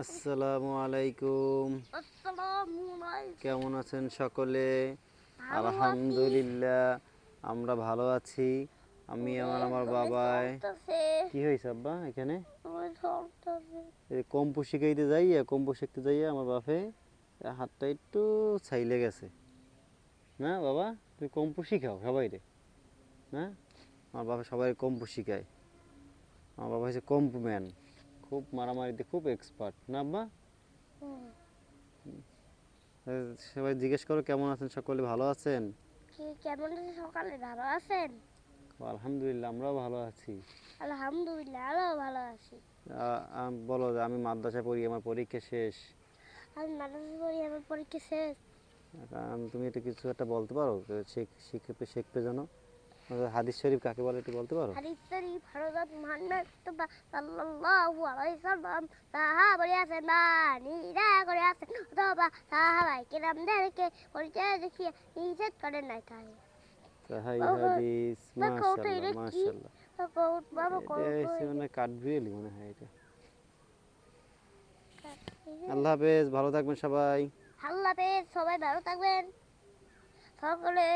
আসসালামু আলাইকুম। কেমন আছেন সকলে? আলহামদুলিল্লাহ, আমরা ভালো আছি। আমি আমার বাবাই। কি হয়েছে আব্বা? এখানে কম্পু শিখাইতে যাইয়া কম্পু শিখতে যাইয়া আমার বাপে হাতটা একটু ছাইলে গেছে। না বাবা, তুমি কম্পু শিখাও সবাই রে। না, আমার বাবা সবাই কম্পু শিখায়। আমার বাবা হচ্ছে কম্পু ম্যান, খুব মারামারিতে খুব এক্সপার্ট। না আব্বা? সবাই জিজ্ঞেস করো কেমন আছেন সকলে, ভালো আছেন? কেমন আছেন সকালে? ভালো আছেন? আলহামদুলিল্লাহ, আমরাও ভালো আছি। আলহামদুলিল্লাহ, আমিও ভালো আছি। বলো যে আমি মাদ্রাসায় পড়ি, আমার পরীক্ষা শেষ। আমি মাদ্রাসা পড়ি, আমার পরীক্ষা শেষ। তুমি এটা কিছু একটা বলতে পারো, শিখবে যেন। হাদিস শরীফ কাকে বলে একটু বলতে পারো? হাদিস শরীফ হযরত মুহাম্মদ সাল্লাল্লাহু আলাইহি সাল্লাম সাহাবায়ে মানিরা করে আছেন অথবা সাহাবায়ে কেরামদেরকে পরিচয় দেখিয়ে নিষেধ করেন নাই তাই। তাই হাদিস, মাশাআল্লাহ মাশাআল্লাহ। বাবা এটা মানে কাঠবিড়ালি মনে হয় এটা। আল্লাহ হাফেজ, ভালো থাকবেন সবাই। আল্লাহ হাফেজ, সবাই ভালো থাকবেন সকলে।